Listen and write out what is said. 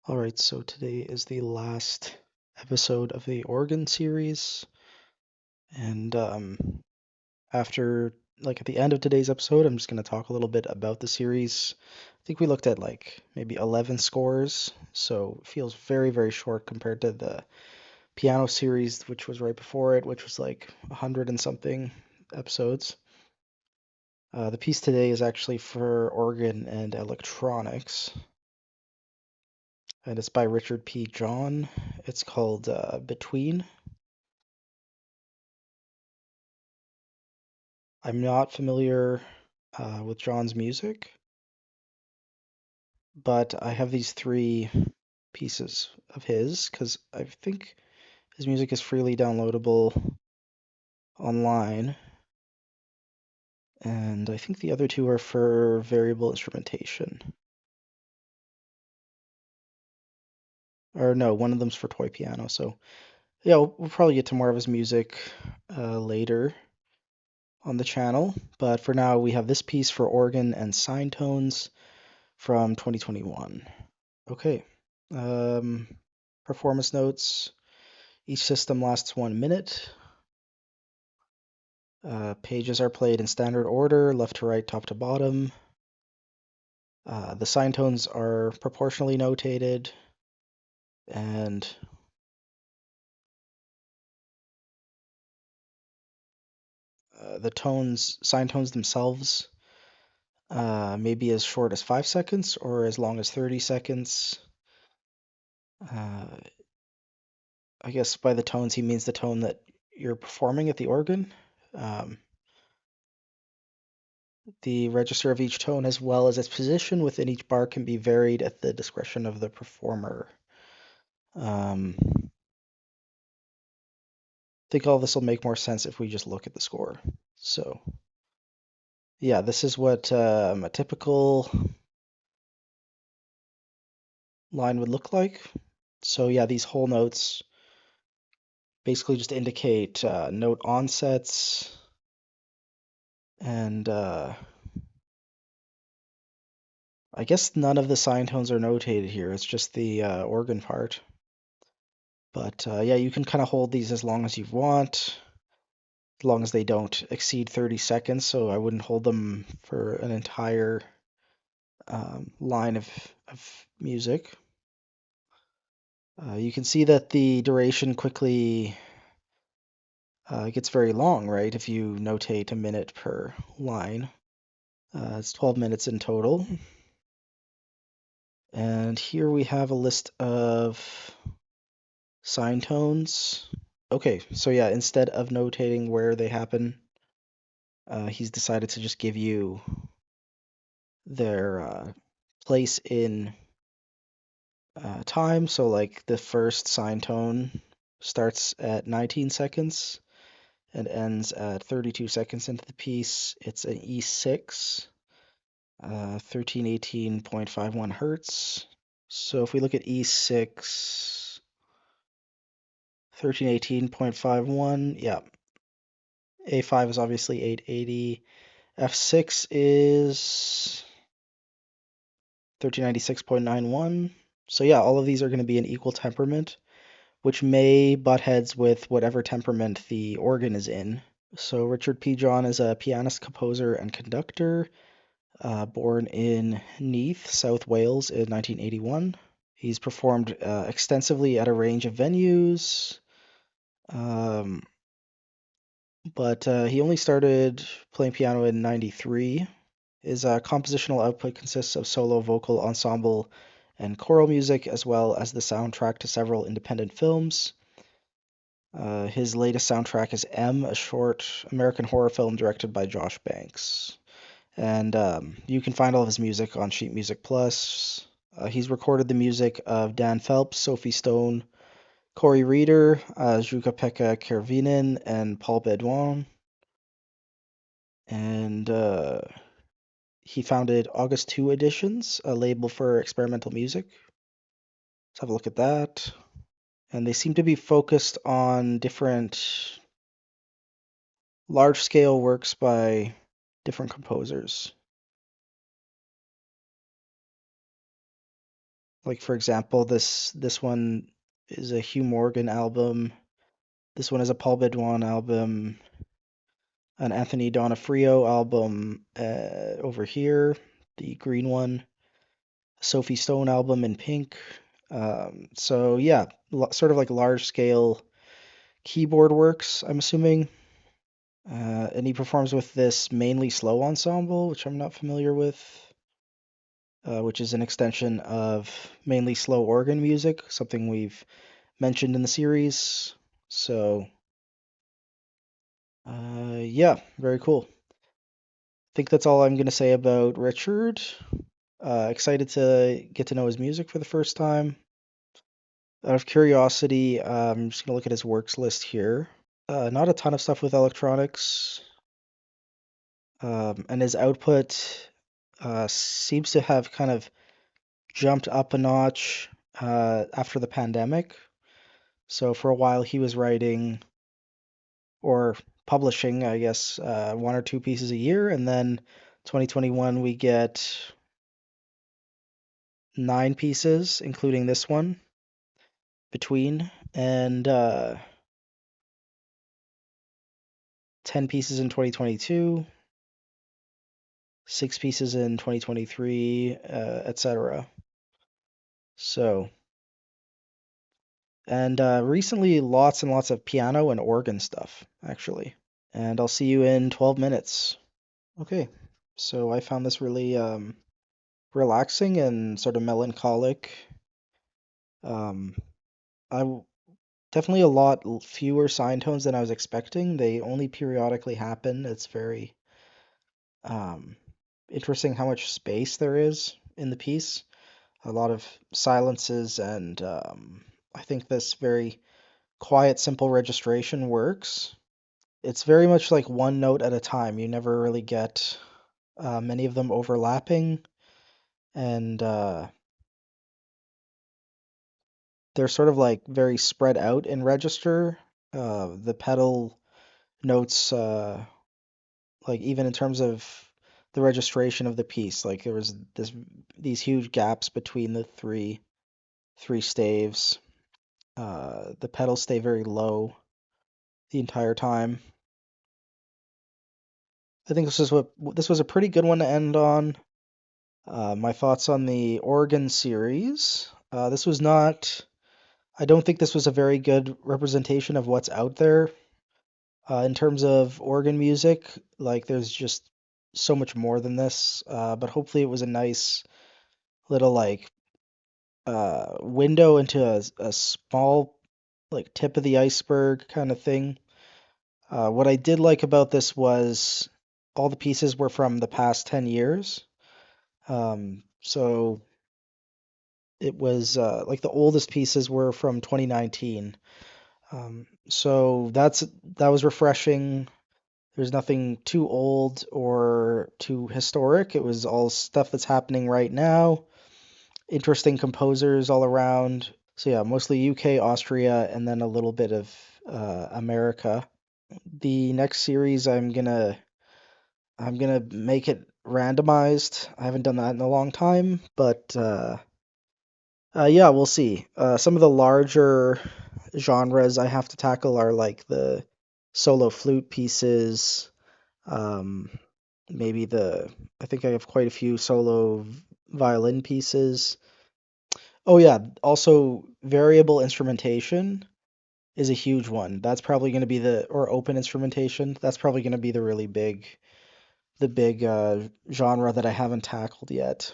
All right, so today is the last episode of the Organ series, and after at the end of today's episode, I'm just going to talk a little bit about the series. I think we looked at maybe 11 scores, so it feels very, very short compared to the piano series, which was right before it, which was like 100 and something episodes. The piece today is actually for organ and electronics, and it's by Richard P. John. It's called Between. I'm not familiar with John's music, but I have these three pieces of his because I think his music is freely downloadable online. And I think the other two are for variable instrumentation. Or no, one of them's for toy piano. So yeah, we'll probably get to more of his music later on the channel. But for now, we have this piece for organ and sine tones from 2021. Okay. Um, Performance notes. Each system lasts 1 minute. Pages are played in standard order, left to right, top to bottom. The sine tones are proportionally notated, and sine tones themselves, may be as short as 5 seconds or as long as 30 seconds. Uh, I guess by the tones he means the tone that you're performing at the organ. Um, the register of each tone, as well as its position within each bar, can be varied at the discretion of the performer. I think all this will make more sense if we just look at the score. So, yeah, this is what a typical line would look like. So, yeah, these whole notes basically just indicate note onsets, and I guess none of the sine tones are notated here. It's just the organ part. But yeah, you can kind of hold these as long as you want, as long as they don't exceed 30 seconds. So I wouldn't hold them for an entire line of music. You can see that the duration quickly gets very long, right? If you notate a minute per line. It's 12 minutes in total. And here we have a list of sine tones. Okay, so yeah, instead of notating where they happen, he's decided to just give you their place in time. So like the first sine tone starts at 19 seconds and ends at 32 seconds into the piece. It's an E6, 1318.51 hertz. So if we look at E6, 1318.51, yeah. A5 is obviously 880. F6 is 1396.91. So yeah, all of these are going to be an equal temperament, which may butt heads with whatever temperament the organ is in. So Richard P. John is a pianist, composer, and conductor, born in Neath, South Wales in 1981. He's performed extensively at a range of venues, um, but he only started playing piano in '93. His compositional output consists of solo, vocal, ensemble, and choral music, as well as the soundtrack to several independent films. His latest soundtrack is M, a short American horror film directed by Josh Banks. And you can find all of his music on Sheet Music Plus. He's recorded the music of Dan Phelps, Sophie Stone, Corey Reeder, Jukka-Pekka Kervinen, and Paul Bedouin. And he founded August 2 Editions, a label for experimental music. Let's have a look at that. And they seem to be focused on different large scale works by different composers. Like for example, this one is a Hugh Morgan album. This one is a Paul Bedouin album, an Anthony Donofrio album over here, the green one, Sophie Stone album in pink. So yeah, sort of like large scale keyboard works, I'm assuming. And he performs with this mainly slow ensemble, which I'm not familiar with, which is an extension of mainly slow organ music, something we've mentioned in the series. So, yeah, very cool. I think that's all I'm going to say about Richard. Excited to get to know his music for the first time. Out of curiosity, I'm just going to look at his works list here. Not a ton of stuff with electronics. And his output seems to have kind of jumped up a notch after the pandemic. So for a while he was writing or publishing, I guess, one or two pieces a year, and then 2021 we get 9 pieces, including this one between, and 10 pieces in 2022, 6 pieces in 2023, etc. So, and recently lots and lots of piano and organ stuff, actually. And I'll see you in 12 minutes. Okay, so I found this really relaxing and sort of melancholic. Um, definitely a lot fewer sine tones than I was expecting. They only periodically happen. It's very um, interesting how much space there is in the piece. A lot of silences, and I think this very quiet, simple registration works. It's very much like one note at a time. You never really get many of them overlapping, and they're sort of like very spread out in register. The pedal notes, like even in terms of the registration of the piece, like there was these huge gaps between the three staves. The pedals stay very low the entire time. I think this was a pretty good one to end on. My thoughts on the organ series. This was not. I don't think this was a very good representation of what's out there in terms of organ music. Like, there's just so much more than this. But hopefully, it was a nice little like window into a small like tip of the iceberg kind of thing. What I did like about this was all the pieces were from the past 10 years. So it was like the oldest pieces were from 2019. So that was refreshing. There's nothing too old or too historic. It was all stuff that's happening right now. Interesting composers all around. So yeah, mostly UK, Austria, and then a little bit of America. The next series I'm gonna make it randomized. I haven't done that in a long time, but yeah, we'll see. Some of the larger genres I have to tackle are like the solo flute pieces. Um, maybe I think I have quite a few solo violin pieces. Oh yeah, also variable instrumentation is a huge one. That's probably going to be or open instrumentation. That's probably going to be the big genre that I haven't tackled yet.